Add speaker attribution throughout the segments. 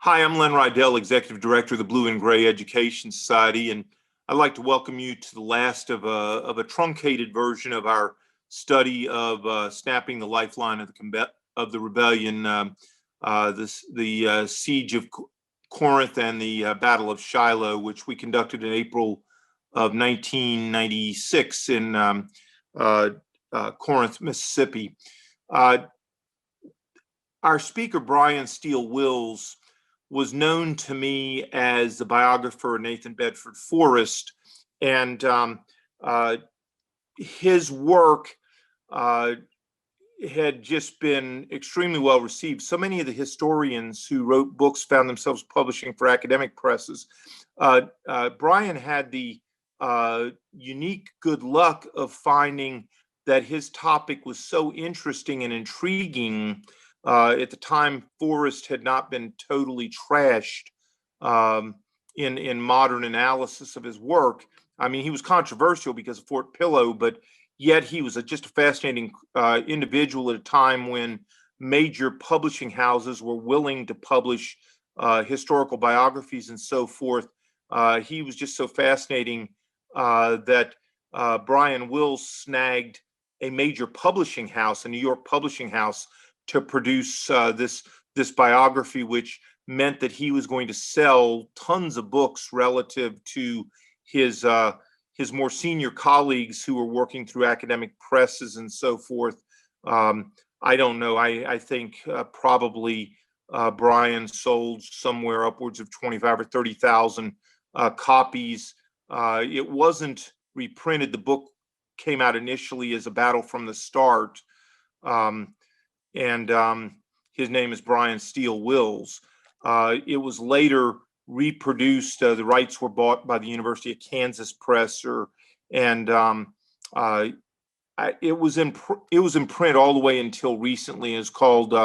Speaker 1: Hi, I'm Len Rydell, Executive Director of the Blue and Gray Education Society, and I'd like to welcome you to the last of a truncated version of our study of snapping the lifeline of the rebellion, the siege of Corinth and the Battle of Shiloh, which we conducted in April of 1996 in Corinth, Mississippi. Our speaker, Brian Steele Wills, was known to me as the biographer of Nathan Bedford Forrest, and his work had just been extremely well received. So many of the historians who wrote books found themselves publishing for academic presses. Brian had the unique good luck of finding that his topic was so interesting and intriguing. At the time, Forrest had not been totally trashed in modern analysis of his work. I mean, he was controversial because of Fort Pillow, but yet he was just a fascinating individual at a time when major publishing houses were willing to publish historical biographies and so forth. He was just so fascinating that Brian Wills snagged a major publishing house, a New York publishing house, to produce this biography, which meant that he was going to sell tons of books relative to his more senior colleagues who were working through academic presses and so forth. I don't know. I think probably Brian sold somewhere upwards of 25 or 30,000 copies. It wasn't reprinted. The book came out initially as A Battle from the Start. And his name is Brian Steele Wills. It was later reproduced. The rights were bought by the University of Kansas Press, and it was in print all the way until recently. It's called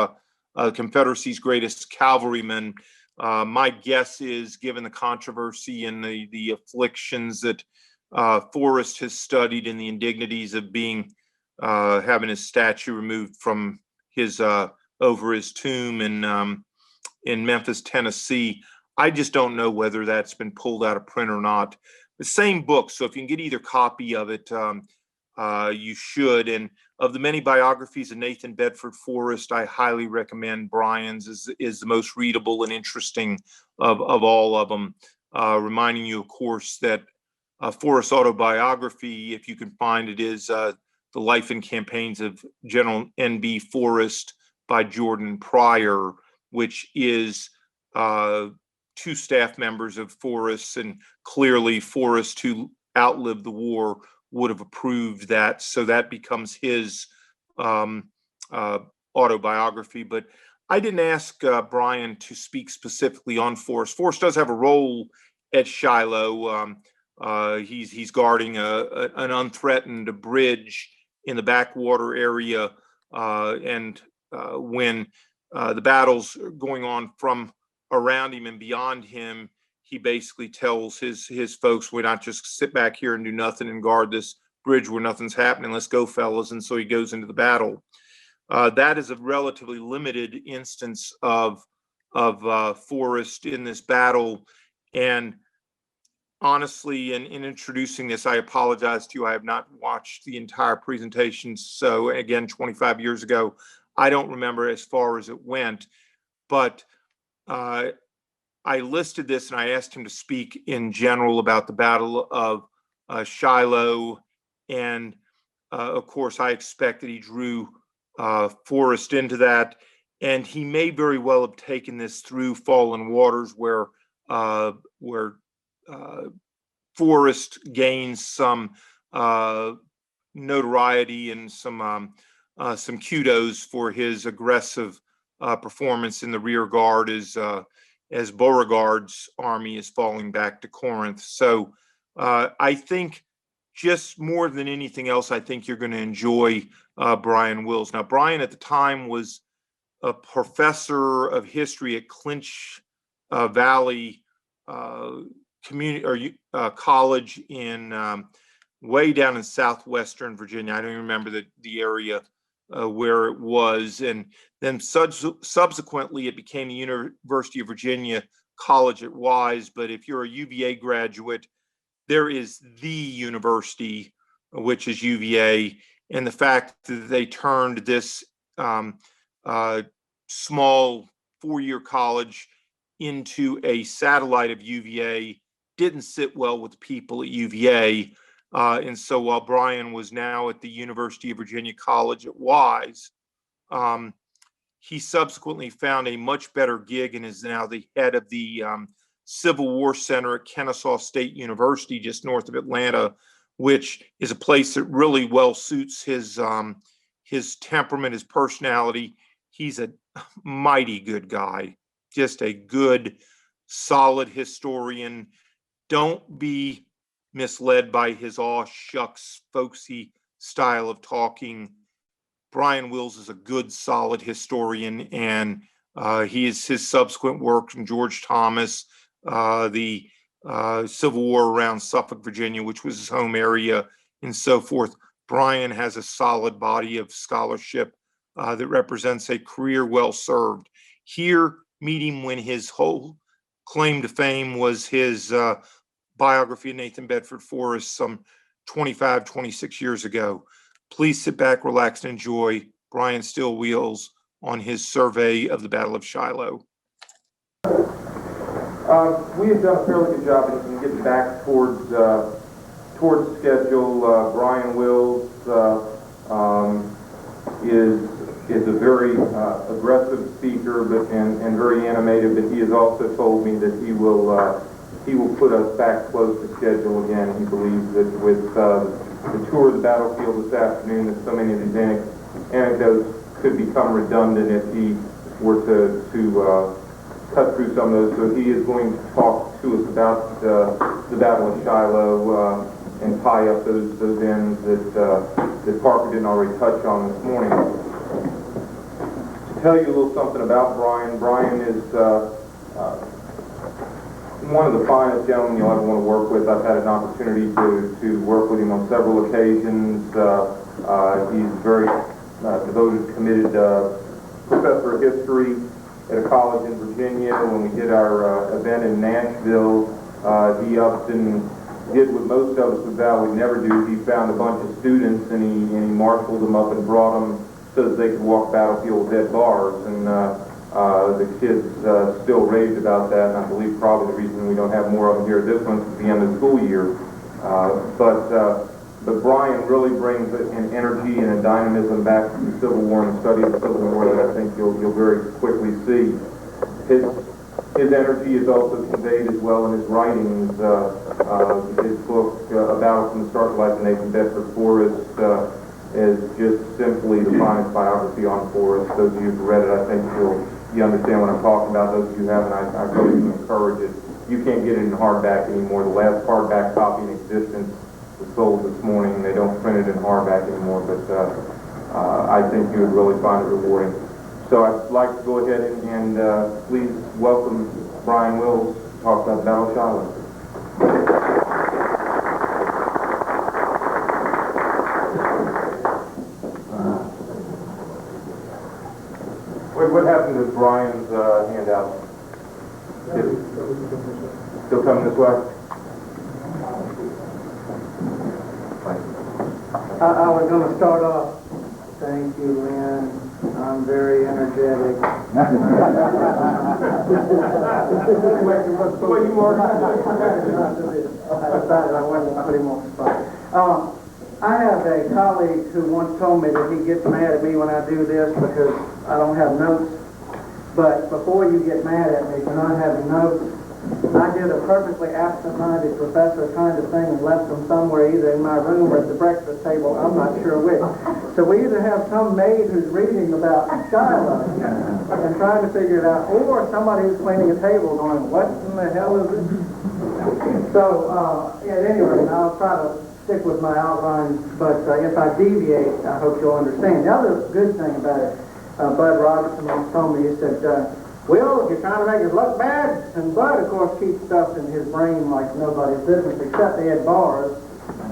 Speaker 1: Confederacy's Greatest Cavalrymen. My guess is, given the controversy and the afflictions that Forrest has studied and the indignities of having his statue removed from his over his tomb in Memphis, Tennessee. I just don't know whether that's been pulled out of print or not. The same book, so if you can get either copy of it, you should. And of the many biographies of Nathan Bedford Forrest, I highly recommend Brian's is the most readable and interesting of all of them. Reminding you, of course, that Forrest's autobiography, if you can find it, is The Life and Campaigns of General N.B. Forrest by Jordan Pryor, which is two staff members of Forrest, and clearly Forrest, who outlived the war, would have approved that. So that becomes his autobiography. But I didn't ask Brian to speak specifically on Forrest. Forrest does have a role at Shiloh. He's guarding an unthreatened bridge in the backwater area, and when the battle's going on from around him and beyond him, he basically tells his folks, "We're not just sit back here and do nothing and guard this bridge where nothing's happening. Let's go, fellas." And so he goes into the battle. That is a relatively limited instance of Forrest in this battle. And honestly, in introducing this, I apologize to you. I have not watched the entire presentation. So again, 25 years ago, I don't remember as far as it went, but I listed this and I asked him to speak in general about the Battle of Shiloh. And of course, I expect that he drew Forrest into that. And he may very well have taken this through Fallen Waters, where Forrest gains some notoriety and some kudos for his aggressive performance in the rear guard as Beauregard's army is falling back to Corinth. So I think, just more than anything else, I think you're going to enjoy Brian Wills. Now, Brian at the time was a professor of history at Clinch Valley community or college in way down in southwestern Virginia. I don't even remember the area where it was, and then subsequently it became the University of Virginia College at Wise. But if you're a UVA graduate, there is the university, which is UVA, and the fact that they turned this small four-year college into a satellite of UVA didn't sit well with the people at UVA. And so while Brian was now at the University of Virginia College at Wise, he subsequently found a much better gig and is now the head of the Civil War Center at Kennesaw State University, just north of Atlanta, which is a place that really well suits his temperament, his personality. He's a mighty good guy, just a good, solid historian. Don't be misled by his aw shucks, folksy style of talking. Brian Wills is a good, solid historian, and his subsequent work from George Thomas, the Civil War around Suffolk, Virginia, which was his home area, and so forth. Brian has a solid body of scholarship that represents a career well served. Here, meet him when his whole claim to fame was his biography of Nathan Bedford Forrest some 25, 26 years ago. Please sit back, relax, and enjoy Brian Still Wheels on his survey of the Battle of Shiloh.
Speaker 2: We have done a fairly good job in getting back towards schedule. Brian Wills is a very aggressive speaker, and very animated. But he has also told me that he will put us back close to schedule again. He believes that with the tour of the battlefield this afternoon, that so many of these anecdotes could become redundant if he were to cut through some of those. So he is going to talk to us about the Battle of Shiloh and tie up those ends that Parker didn't already touch on this morning. To tell you a little something about Brian, Brian is one of the finest gentlemen you'll ever want to work with. I've had an opportunity to work with him on several occasions. He's very devoted, committed professor of history at a college in Virginia. When we did our event in Nashville, he often did what most of us would never do. He found a bunch of students and he marshaled them up and brought them so that they could walk battlefield dead bars. And the kids still raved about that, and I believe probably the reason we don't have more of them here at this one is the end of the school year. But Brian really brings an energy and a dynamism back to the Civil War and the study of the Civil War that I think you'll very quickly see. His energy is also conveyed as well in his writings. His book, A Battle from the Start of Life of Nathan Bedford Forrest, is just simply the finest biography on Forrest. Those of you who've read it, I think you understand what I'm talking about. Those of you who haven't, I really encourage it. You can't get it in hardback anymore. The last hardback copy in existence was sold this morning. They don't print it in hardback anymore, but I think you would really find it rewarding. So I'd like to go ahead and please welcome Brian Wills to talk about Battle of Shiloh. What happened to Brian's handout? Still coming this way?
Speaker 3: I was going to start off. Thank you, Lynn. I'm very energetic.
Speaker 2: Well, you are.
Speaker 3: I decided I wasn't going to put him on the spot. I have a colleague who once told me that he gets mad at me when I do this because I don't have notes. But before you get mad at me for not having notes, I did a perfectly absent-minded professor kind of thing and left them somewhere, either in my room or at the breakfast table. I'm not sure which. So we either have some maid who's reading about Shiloh and trying to figure it out, or somebody who's cleaning a table going, what in the hell is it? So at any rate, I'll try to stick with my outlines, but if I deviate, I hope you'll understand. The other good thing about it, Bud Robertson once told me, he said, Will, if you're trying to make us look bad, and Bud, of course, keeps stuff in his brain like nobody's business, except Ed Bars,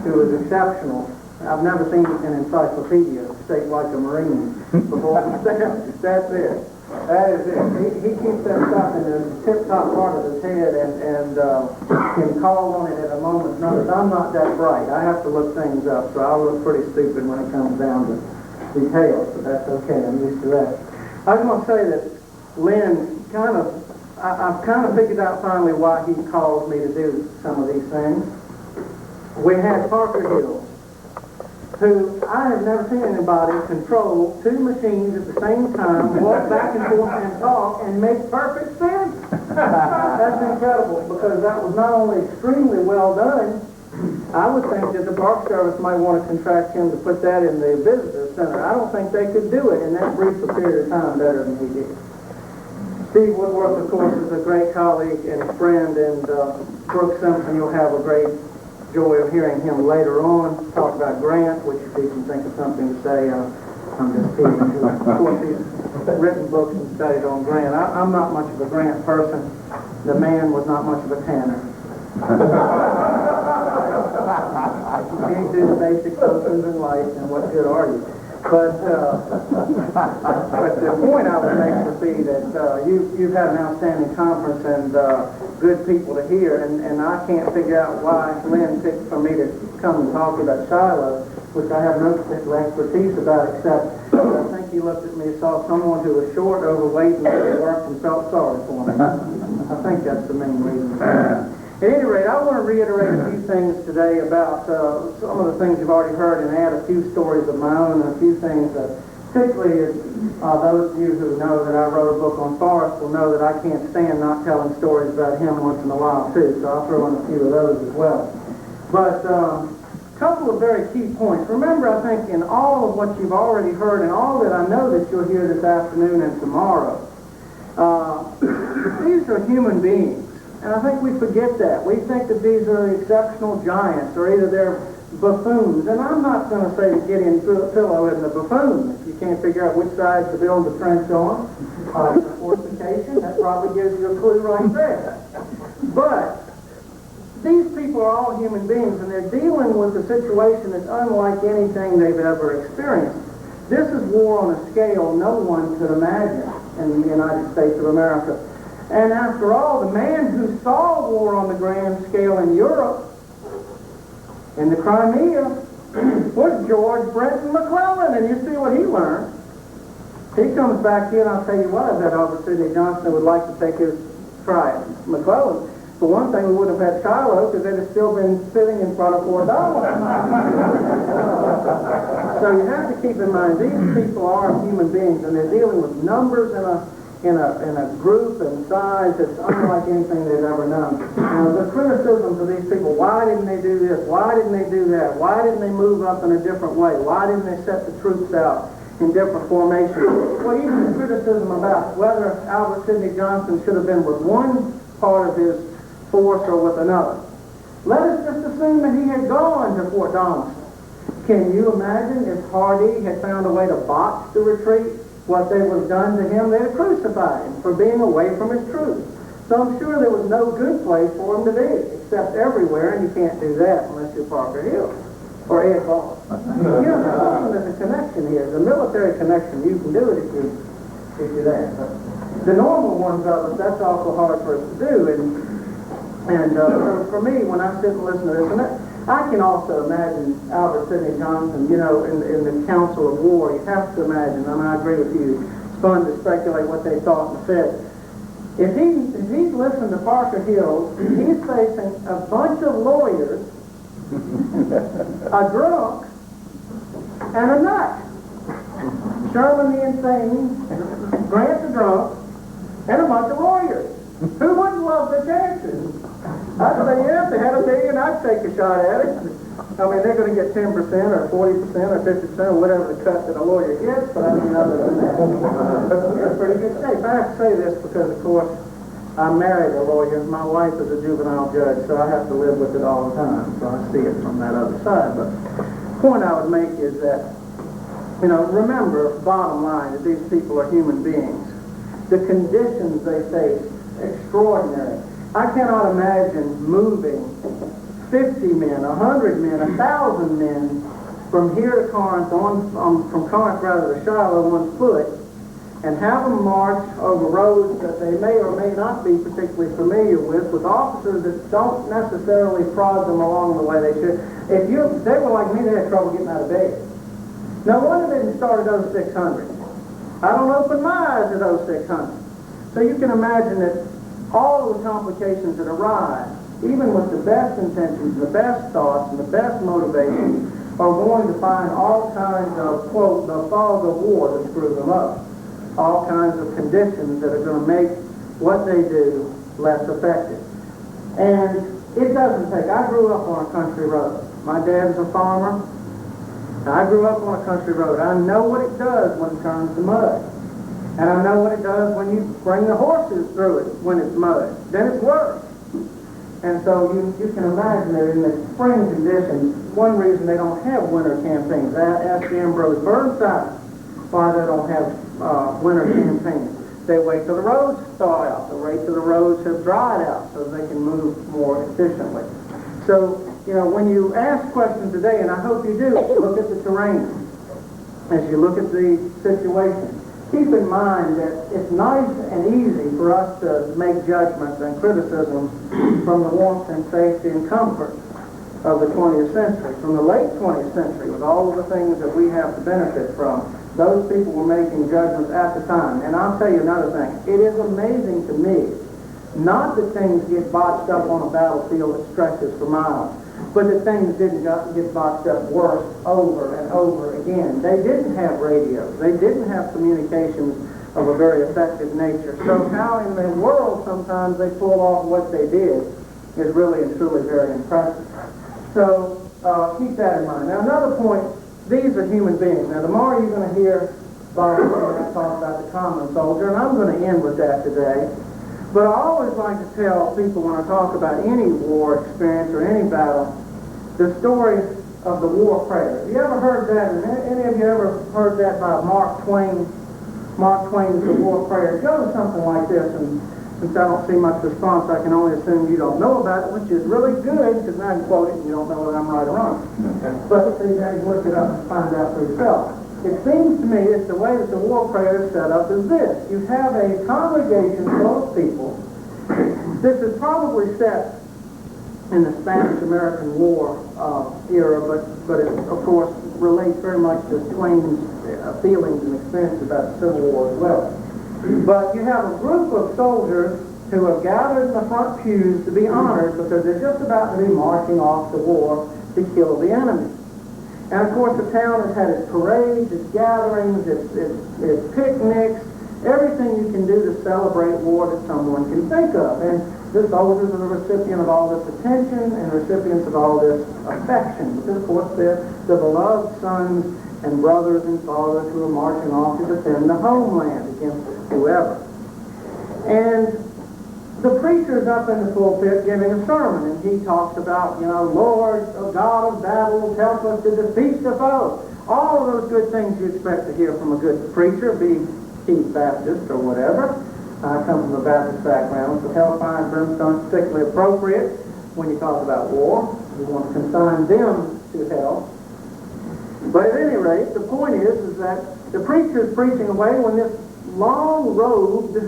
Speaker 3: who is exceptional. I've never seen an encyclopedia state like a Marine before. That's it. That is it. He keeps that stuff in the tip-top part of his head and can call on it at a moment's notice. I'm not that bright. I have to look things up, so I'll look pretty stupid when it comes down to details, but that's okay. I'm used to that. I was going to say that Lynn I've kind of figured out finally why he calls me to do some of these things. We had Parker Hill, who I have never seen anybody control two machines at the same time, walk back and forth and talk, and make perfect sense. That's incredible, because that was not only extremely well done, I would think that the Park Service might want to contract him to put that in the visitor center. I don't think they could do it in that brief a period of time better than he did. Steve Woodworth, of course, is a great colleague and friend, and Brooks Simpson, you'll have a great joy of hearing him later on talk about Grant, which if he can think of something to say, I'm just teasing. Of course, he's written books and studied on Grant. I'm not much of a Grant person. The man was not much of a tanner. You can't do the basic oceans and lights, and what good are you? But the point I would make would be that you've had an outstanding conference and good people to hear, and I can't figure out why Lynn picked for me to come and talk about Shiloh, which I have no particular expertise about, except I think he looked at me and saw someone who was short, overweight, and overworked and felt sorry for me. I think that's the main reason. At any rate, I want to reiterate a few things today about some of the things you've already heard and add a few stories of my own and a few things that, particularly those of you who know that I wrote a book on Forrest will know that I can't stand not telling stories about him once in a while too, so I'll throw in a few of those as well. But a couple of very key points. Remember, I think in all of what you've already heard and all that I know that you'll hear this afternoon and tomorrow, these are human beings. And I think we forget that. We think that these are exceptional giants, or either they're buffoons. And I'm not going to say that Gideon Pillow isn't a buffoon. If you can't figure out which side to build the trench on, fortification, that probably gives you a clue right there. But these people are all human beings, and they're dealing with a situation that's unlike anything they've ever experienced. This is war on a scale no one could imagine in the United States of America. And after all, the man who saw war on the grand scale in Europe, in the Crimea, was George Brenton McClellan, and you see what he learned. He comes back here, and I'll tell you what, I bet Albert Sidney Johnston would like to take his try at McClellan. For one thing, we wouldn't have had Shiloh, because they'd have still been sitting in front of Fort Donelson. So you have to keep in mind, these people are human beings, and they're dealing with numbers in a group and size that's unlike anything they've ever known. Now, the criticisms of these people, why didn't they do this? Why didn't they do that? Why didn't they move up in a different way? Why didn't they set the troops out in different formations? Well, even the criticism about whether Albert Sidney Johnston should have been with one part of his force or with another. Let us just assume that he had gone to Fort Donelson. Can you imagine if Hardee had found a way to botch the retreat? What they would have done to him, they'd have crucified him for being away from his troops. So I'm sure there was no good place for him to be, except everywhere, and you can't do that unless you're Parker Hill or Ed Ball. There's a connection here. The military connection, you can do it if you're there. But the normal ones of us, that's awful hard for us to do. And so for me, when I sit and listen to this, and I can also imagine Albert Sidney Johnston, in the Council of War. You have to imagine, and I agree with you, it's fun to speculate what they thought and said. If he's listened to Parker Hill, he's facing a bunch of lawyers, a drunk, and a nut. Sherman the insane, Grant the drunk, and a bunch of lawyers. Who wouldn't love the chances? I'd say, yeah, if they had $1 million, I'd take a shot at it. I mean, they're going to get 10% or 40% or 50% or whatever the cut that a lawyer gets, but I mean, other than that, it's a pretty good shape. I have to say this because, of course, I married a lawyer. My wife is a juvenile judge, so I have to live with it all the time, so I see it from that other side. But the point I would make is that, remember, bottom line, that these people are human beings. The conditions they face, extraordinary. I cannot imagine moving 50 men, 100 men, 1,000 men from here to Corinth, from Corinth rather to Shiloh on foot, and have them march over roads that they may or may not be particularly familiar with officers that don't necessarily prod them along the way they should. If they were like me, they had trouble getting out of bed. No wonder they didn't start at 0600. I don't open my eyes at 0600. So you can imagine that all of the complications that arise, even with the best intentions, the best thoughts, and the best motivations, are going to find all kinds of, quote, the fog of war to screw them up. All kinds of conditions that are going to make what they do less effective. And it doesn't take. I grew up on a country road. My dad's a farmer. I grew up on a country road. I know what it does when it turns to mud. And I know what it does when you bring the horses through it when it's mud. Then it's worse. And so you can imagine that in the spring conditions, one reason they don't have winter campaigns. Ask Ambrose Burnside why they don't have winter campaigns. They wait till the roads thaw out. They wait till the roads have dried out so they can move more efficiently. So, when you ask questions today, and I hope you do, look at the terrain as you look at the situation. Keep in mind that it's nice and easy for us to make judgments and criticisms from the warmth and safety and comfort of the 20th century. From the late 20th century, with all of the things that we have to benefit from, those people were making judgments at the time. And I'll tell you another thing. It is amazing to me, not that things get botched up on a battlefield that stretches for miles, but that things didn't get botched up worse over and over again. They didn't have radios. They didn't have communications of a very effective nature. So how in the world sometimes they pull off what they did is really and truly very impressive. So keep that in mind. Now another point, these are human beings. Now tomorrow you're going to hear Bob talk about the common soldier, and I'm going to end with that today. But I always like to tell people when I talk about any war experience or any battle, the story of the war prayer. Have you ever heard that? And any of you ever heard that by Mark Twain? Mark Twain's The War Prayer. It goes something like this, and since I don't see much response, I can only assume you don't know about it, which is really good, because now I can quote it and you don't know whether I'm right or wrong. But so you can look it up and find out for yourself. It seems to me that the way that the war prayer is set up is this. You have a congregation full of people. This is probably set in the Spanish-American War era, but it, of course, relates very much to Twain's feelings and experiences about the Civil War as well. But you have a group of soldiers who have gathered in the front pews to be honored because they're just about to be marching off to war to kill the enemy. And of course the town has had its parades, its gatherings, its picnics, everything you can do to celebrate war that someone can think of. And the soldiers are the recipient of all this attention and recipients of all this affection. Because of course they're the beloved sons and brothers and fathers who are marching off to defend the homeland against whoever. And the preacher's up in the pulpit giving a sermon, and he talks about, Lord, God of battles, help us to defeat the foe. All of those good things you expect to hear from a good preacher, be he Baptist or whatever. I come from a Baptist background, so hellfire and brimstone is particularly appropriate when you talk about war. You want to consign them to hell. But at any rate, the point is that the preacher is preaching away when this long-robed,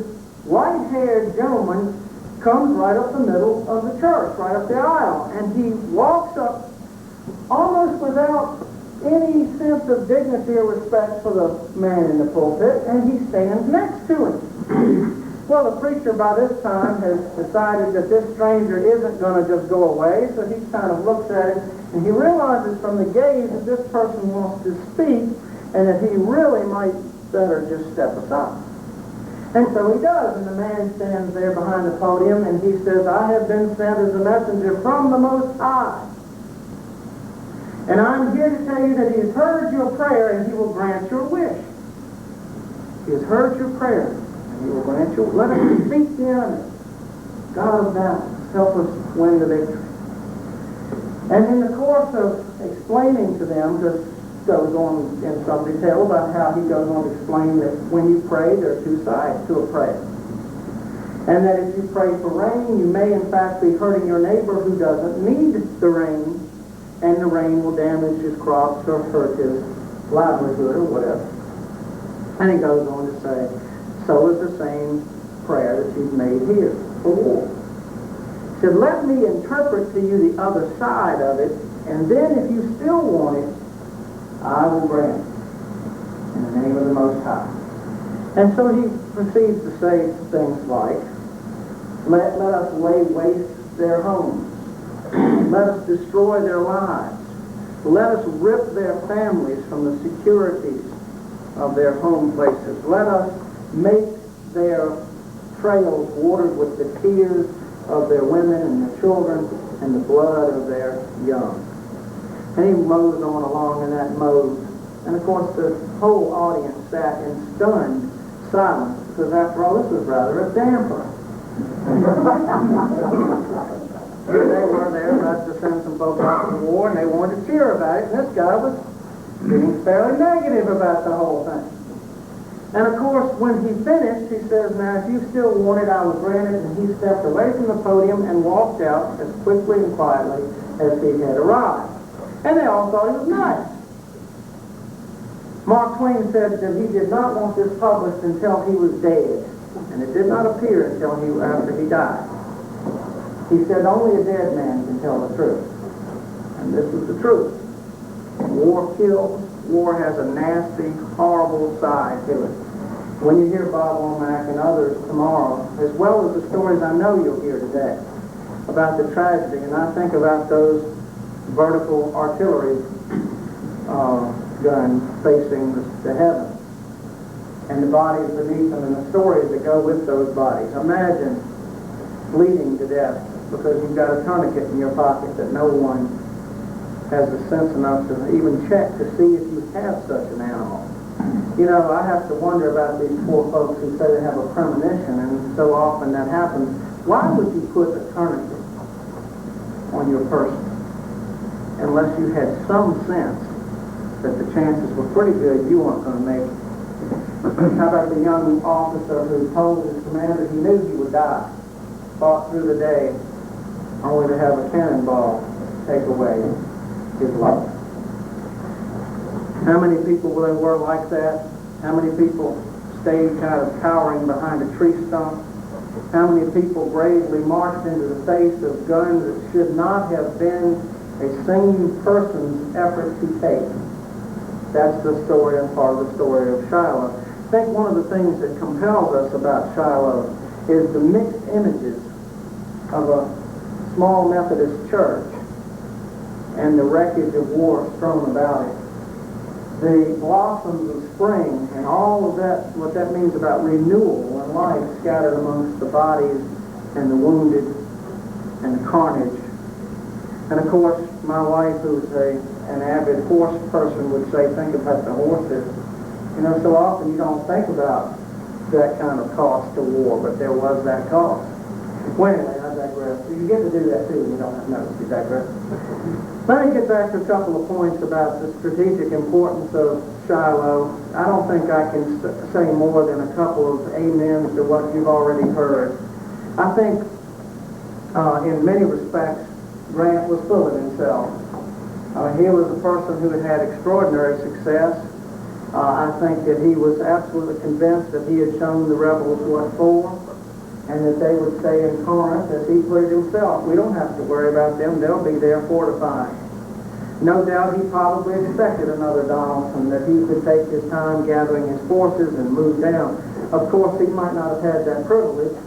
Speaker 3: white-haired gentleman comes right up the middle of the church, right up the aisle, and he walks up almost without any sense of dignity or respect for the man in the pulpit, and he stands next to him. Well, the preacher by this time has decided that this stranger isn't going to just go away, so he kind of looks at it, and he realizes from the gaze that this person wants to speak, and that he really might better just step aside. And so he does, and the man stands there behind the podium, and he says, I have been sent as a messenger from the Most High. And I'm here to tell you that he has heard your prayer, and he will grant your wish. He has heard your prayer, and he will grant your wish. Let us defeat the enemy. God of battles, help us win the victory. And in the course of explaining to them, just goes on in some detail about how he goes on to explain that when you pray, there are two sides to a prayer. And that if you pray for rain, you may in fact be hurting your neighbor who doesn't need the rain. and the rain will damage his crops or hurt his livelihood or whatever. And he goes on to say, so is the same prayer that you've made here for war. He said, let me interpret to you the other side of it, and then if you still want it, I will grant it in the name of the Most High. And so he proceeds to say things like, let us lay waste their homes. Let us destroy their lives. Let us rip their families from the securities of their home places. Let us make their trails watered with the tears of their women and their children and the blood of their young. And he mows on along in that mode. And of course the whole audience sat in stunned silence, because after all this was rather a damper. Here they were there about to send some folks out to the war, and they wanted to cheer about it, and this guy was being fairly negative about the whole thing. And of course, when he finished, he says, now if you still want it, I will grant it, and he stepped away from the podium and walked out as quickly and quietly as he had arrived. And they all thought he was nice. Mark Twain said that he did not want this published until he was dead, and it did not appear until after he died. He said only a dead man can tell the truth, and this is the truth. War kills. War has a nasty, horrible side to it. When you hear Bob Womack and others tomorrow, as well as the stories I know you'll hear today about the tragedy, and I think about those vertical artillery guns facing the heavens, and the bodies beneath them, and the stories that go with those bodies. Imagine bleeding to death because you've got a tourniquet in your pocket that no one has the sense enough to even check to see if you have such an animal. You know, I have to wonder about these poor folks who say they have a premonition, and so often that happens. Why would you put a tourniquet on your person unless you had some sense that the chances were pretty good you weren't going to make it? How about the young officer who told his commander he knew he would die, fought through the day, only to have a cannonball take away his life? How many people there were like that? How many people stayed kind of cowering behind a tree stump? How many people bravely marched into the face of guns that should not have been a sane person's effort to take? That's the story and part of the story of Shiloh. I think one of the things that compels us about Shiloh is the mixed images of a small Methodist church and the wreckage of war strewn about it. The blossoms of spring and all of that, what that means about renewal and life scattered amongst the bodies and the wounded and the carnage. And of course, my wife, who's an avid horse person, would say, think about the horses. You know, so often you don't think about that kind of cost to war, but there was that cost. Well, anyway, I digress. You get to do that too when you don't have notice. You digress. Let me get back to a couple of points about the strategic importance of Shiloh. I don't think I can say more than a couple of amens to what you've already heard. I think in many respects, Grant was full of himself. He was a person who had extraordinary success. I think that he was absolutely convinced that he had shown the rebels what for, and that they would stay in Corinth, as he put it himself. We don't have to worry about them. They'll be there fortified. No doubt he probably expected another Donaldson, that he could take his time gathering his forces and move down. Of course, he might not have had that privilege.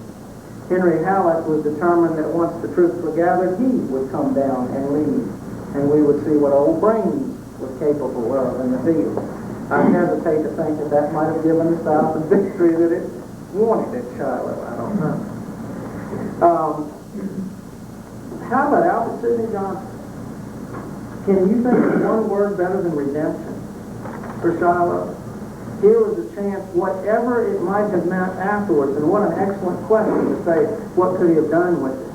Speaker 3: Henry Halleck was determined that once the troops were gathered, he would come down and lead, and we would see what old Brains was capable of in the field. I hesitate to think that that might have given the South the victory that it wanted at Shiloh. I don't know. How about Albert Sidney Johnson? Can you think of one word better than redemption for Shiloh? Here was a chance, whatever it might have meant afterwards, and what an excellent question to say, what could he have done with it?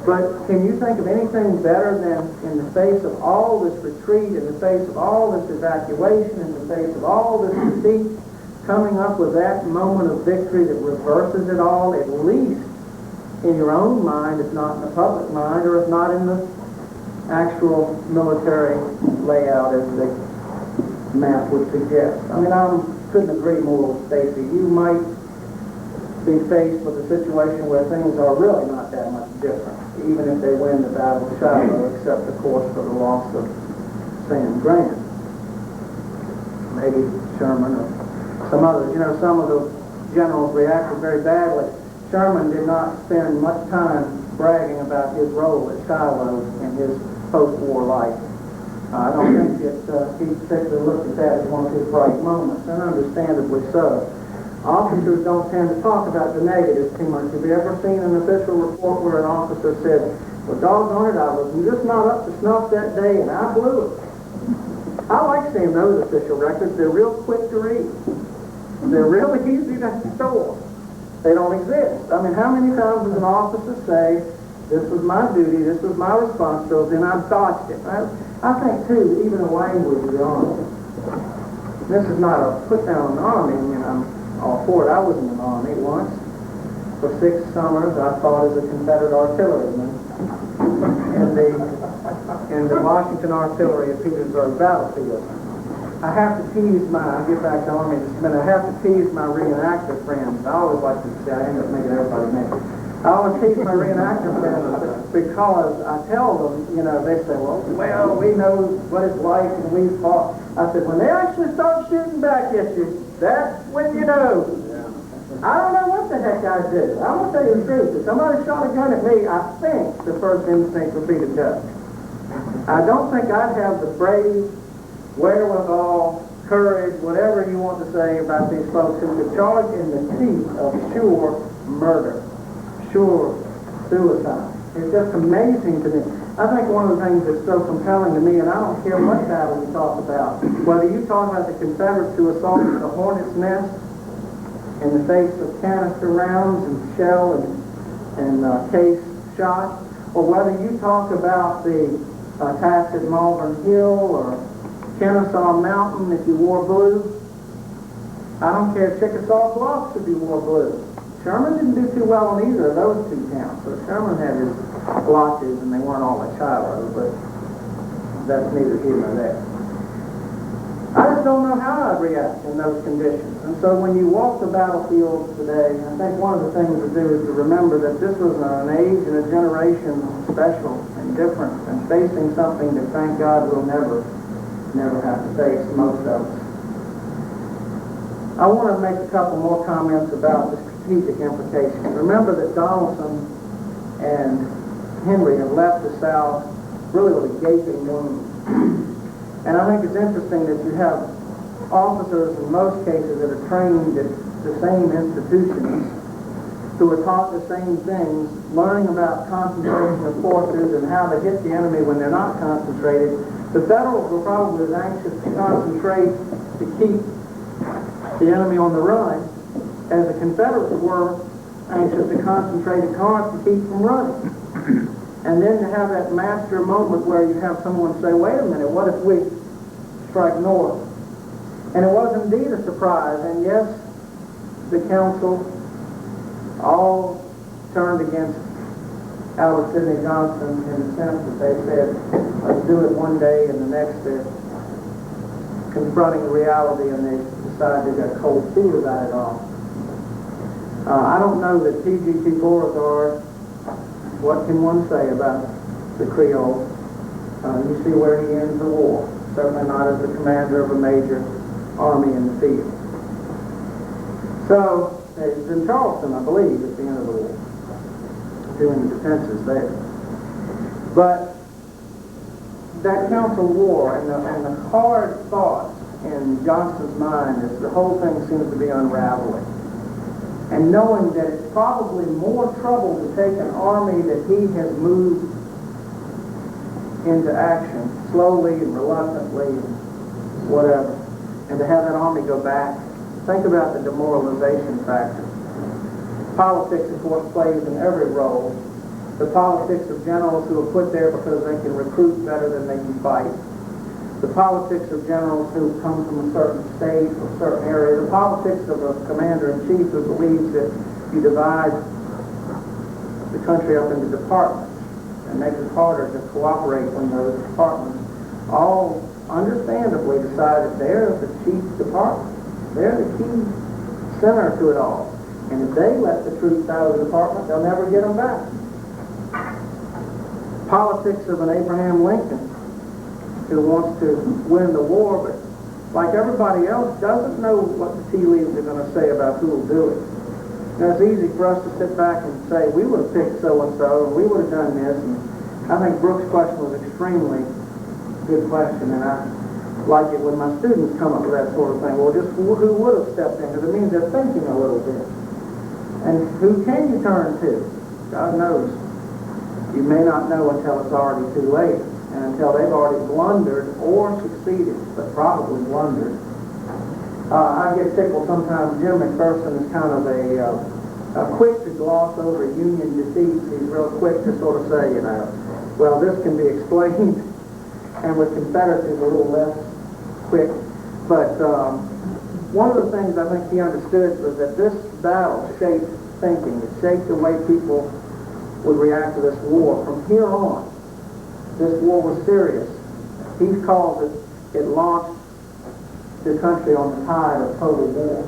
Speaker 3: But can you think of anything better than, in the face of all this retreat, in the face of all this evacuation, in the face of all this defeat, coming up with that moment of victory that reverses it all, at least in your own mind, if not in the public mind, or if not in the actual military layout as the map would suggest. I mean, I couldn't agree more with Stacy. You might be faced with a situation where things are really not that much different, even if they win the Battle of Shiloh, except, of course, for the loss of Sam Grant. Maybe Sherman or some others. You know, some of the generals reacted very badly. Sherman did not spend much time bragging about his role at Shiloh in his post-war life. I don't think that he particularly looked at that as one of his bright moments, and understandably so. Officers don't tend to talk about the negatives too much. Have you ever seen an official report where an officer said, well, doggone it, I was just not up to snuff that day and I blew it? I like seeing those official records. They're real quick to read. They're really easy to store. They don't exist. I mean, how many times does an officer say, this was my duty, this was my responsibility, and I botched it? I think, too, even the language of the Army. This is not a put down on the Army. I mean, I'm all for it. I was in the Army once. For 6 summers, I fought as a Confederate artilleryman in the Washington Artillery at Petersburg Battlefield. I have to tease I'll get back to Army in just a minute, I have to tease my reenactor friends. I always like to say, I end up making everybody mad. I always tease my reenactor friends because I tell them, you know, they say, well, we know what it's like and we fought. I said, when they actually start shooting back at you, that's when you know. I don't know what the heck I did. I'm going to tell you the truth. If somebody shot a gun at me, I think the first instinct would be to duck. I don't think I'd have the brave wherewithal, courage, whatever you want to say about these folks who could charge in the teeth of sure murder, sure suicide. It's just amazing to me. I think one of the things that's so compelling to me, and I don't care what battle you talk about, whether you talk about the Confederates who assaulted the Hornet's Nest in the face of canister rounds and shell and case shots, or whether you talk about the attacks at Malvern Hill or Kennesaw Mountain if you wore blue. I don't care Chickasaw Bluffs if you wore blue. Sherman didn't do too well on either of those 2 counts. So Sherman had his blotches and they weren't all at Shiloh, but that's neither here nor there. I just don't know how I'd react in those conditions. And so when you walk the battlefield today, I think one of the things to do is to remember that this was an age and a generation special and different and facing something that, thank God, we'll never have to face, most of us. I want to make a couple more comments about the strategic implications. Remember that Donaldson and Henry have left the South really with a gaping wound. And I think it's interesting that you have officers in most cases that are trained at the same institutions who are taught the same things, learning about concentration of forces and how to hit the enemy when they're not concentrated. The Federals were probably as anxious to concentrate to keep the enemy on the run as the Confederates were anxious to concentrate at cards to keep from running. And then to have that master moment where you have someone say, wait a minute, what if we strike north? And it was indeed a surprise, and yes, the council all turned against Albert Sidney Johnston in the sense that they said, let's do it one day, and the next they're confronting the reality and they decide they've got cold feet about it all. I don't know that P.G.T. Beauregard, what can one say about the Creole? You see where he ends the war, certainly not as the commander of a major army in the field. So, he's in Charleston, I believe, at the end of the war, doing the defenses there. But that council war and the hard thoughts in Johnston's mind is the whole thing seems to be unraveling. And knowing that it's probably more trouble to take an army that he has moved into action slowly and reluctantly and whatever, and to have that army go back. Think about the demoralization factor. Politics, of course, plays in every role. The politics of generals who are put there because they can recruit better than they can fight. The politics of generals who come from a certain state or a certain area. The politics of a commander-in-chief who believes that you divide the country up into departments and makes it harder to cooperate when those departments all understandably decide that they're the chief department. They're the key center to it all. And if they let the troops out of the department, they'll never get them back. Politics of an Abraham Lincoln who wants to win the war, but like everybody else, doesn't know what the tea leaves are going to say about who will do it. Now, it's easy for us to sit back and say, we would have picked so-and-so, and we would have done this. And I think Brooks' question was an extremely good question, and I like it when my students come up with that sort of thing. Well, just who would have stepped in? Because it means they're thinking a little bit. And who can you turn to? God knows. You may not know until it's already too late, and until they've already blundered or succeeded, but probably blundered. I get tickled sometimes. Jim McPherson is kind of a quick to gloss over Union defeats. He's real quick to sort of say, you know, well, this can be explained, and with Confederacy it's a little less quick. But one of the things I think he understood was that this battle shaped thinking. It shaped the way people would react to this war. From here on, this war was serious. He called it launched the country on the tide of total war.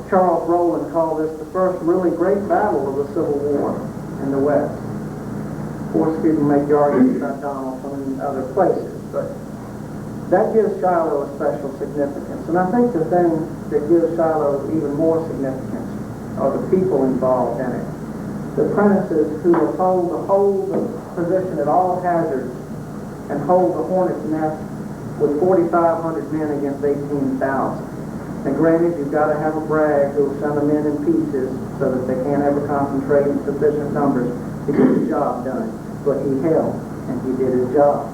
Speaker 3: Charles Rowland called this the first really great battle of the Civil War in the West. Of course, people make the argument about Donaldson and other places, but that gives Shiloh a special significance. And I think the thing that gives Shiloh even more significance are the people involved in it. The apprentices who were told to hold the position at all hazards and hold the hornet's nest with 4,500 men against 18,000. And granted, you've got to have a brag who will send the men in pieces so that they can't ever concentrate in sufficient numbers to get the job done. But he held, and he did his job.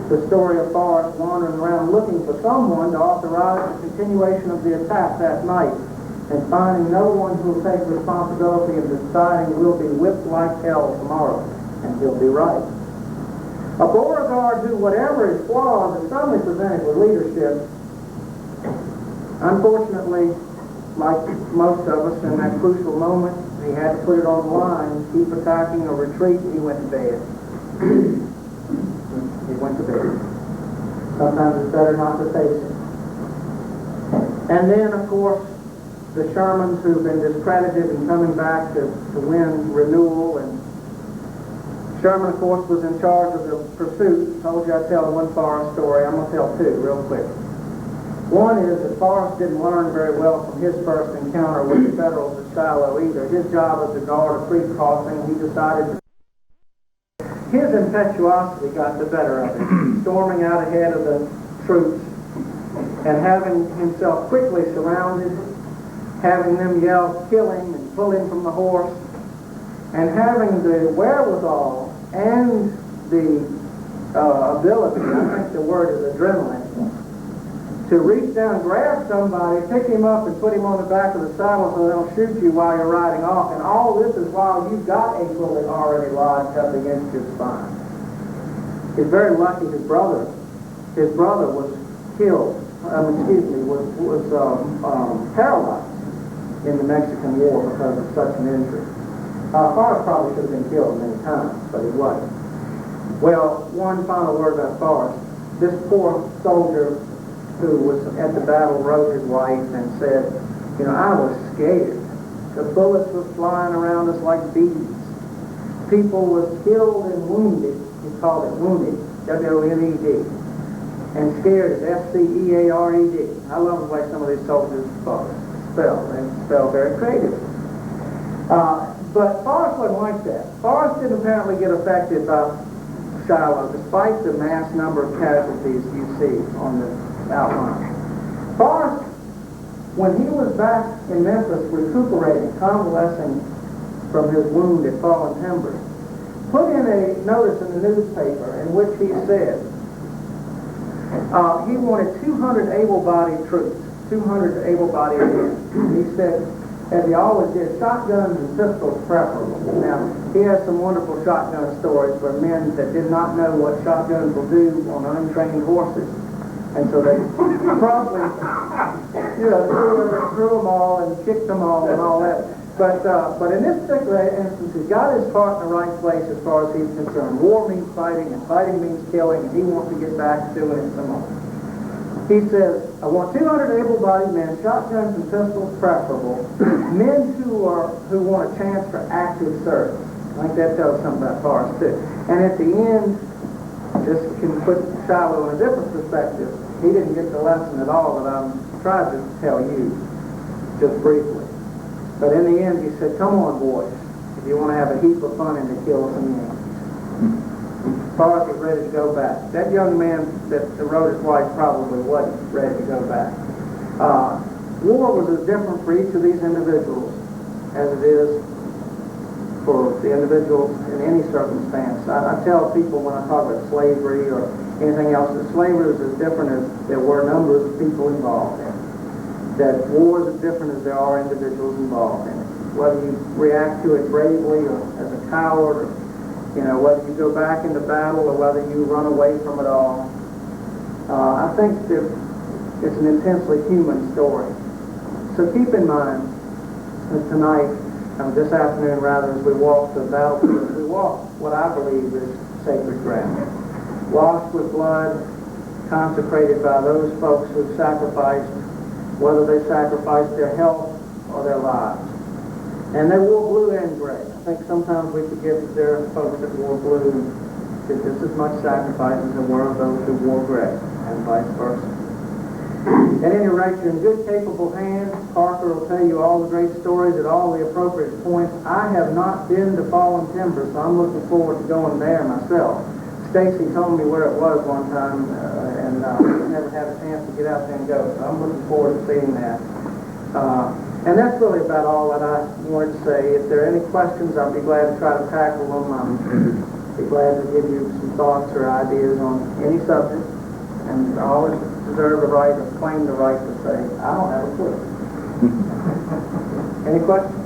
Speaker 3: The story of Forrest wandering around looking for someone to authorize the continuation of the attack that night, and finding no one who will take responsibility and deciding we'll be whipped like hell tomorrow, and he'll be right. A Beauregard who, whatever his flaws, is suddenly presented with leadership. Unfortunately, like most of us in that crucial moment, he had to put it on the line, keep attacking or retreat, and he went to bed. He went to bed. Sometimes it's better not to face it. And then, of course, the Shermans who've been discredited and coming back to win renewal. And Sherman, of course, was in charge of the pursuit. I told you I'd tell the one Forrest story. I'm going to tell two real quick. One is that Forrest didn't learn very well from his first encounter with the Federals at Shiloh either. His job was to guard a creek crossing. He decided his impetuosity got the better of him, storming out ahead of the troops and having himself quickly surrounded, having them yell, kill him, and pull him from the horse, and having the wherewithal and the ability, I think the word is adrenaline, to reach down, grab somebody, pick him up, and put him on the back of the saddle so they don't shoot you while you're riding off. And all this is while you've got a bullet already lodged up against your spine. He's very lucky his brother was killed, was paralyzed in the Mexican War because of such an injury. Forrest probably should have been killed many times, but he wasn't. Well, one final word about Forrest. This poor soldier who was at the battle wrote his wife and said, you know, I was scared. The bullets were flying around us like bees. People was killed and wounded. He called it wounded, W-O-N-E-D. And scared is S-C-E-A-R-E-D. I love the way some of these soldiers spell. They spell very creatively. But Forrest wasn't like that. Forrest didn't apparently get affected by Shiloh, despite the mass number of casualties you see on the outline. Forrest, when he was back in Memphis recuperating, convalescing from his wound at Fallen Timbers, put in a notice in the newspaper in which he said he wanted 200 able-bodied troops, 200 able-bodied men. He said, as he always did, shotguns and pistols preferable. Now, he has some wonderful shotgun stories for men that did not know what shotguns will do on untrained horses. And so they probably, threw them all and kicked them all and all that. But in this particular instance, he got his heart in the right place as far as he's concerned. War means fighting, and fighting means killing, and he wants to get back to doing it some more. He says, I want 200 able-bodied men, shotguns and pistols preferable, men who want a chance for active service. I think that tells something about Forrest too. And at the end, this can put Shiloh in a different perspective. He didn't get the lesson at all that I'm trying to tell you, just briefly. But in the end, he said, come on, boys, if you want to have a heap of fun and to kill some Yankees. Forrest was ready to go back. That young man that wrote his wife probably wasn't ready to go back. War was as different for each of these individuals as it is for the individuals in any circumstance. I tell people when I talk about slavery or anything else that slavery is as different as there were numbers of people involved in it. That war is as different as there are individuals involved in it. Whether you react to it bravely or as a coward, or whether you go back into battle or whether you run away from it all. I think that it's an intensely human story. So keep in mind that tonight, this afternoon rather, as we walk the battlefield, we walk what I believe is sacred ground. Washed with blood, consecrated by those folks who sacrificed, whether they sacrificed their health or their lives. And they wore blue and gray. I think sometimes we forget that there are folks that wore blue and did just as much sacrifice as there were of those who wore gray, and vice versa. At any rate, you're in good, capable hands. Parker will tell you all the great stories at all the appropriate points. I have not been to Fallen Timber, so I'm looking forward to going there myself. Stacy told me where it was one time, and never had a chance to get out there and go, so I'm looking forward to seeing that. And that's really about all that I wanted to say. If there are any questions, I'll be glad to try to tackle them. I'll be glad to give you some thoughts or ideas on any subject, and I always deserve the right or claim the right to say, I don't have a clue. Any questions?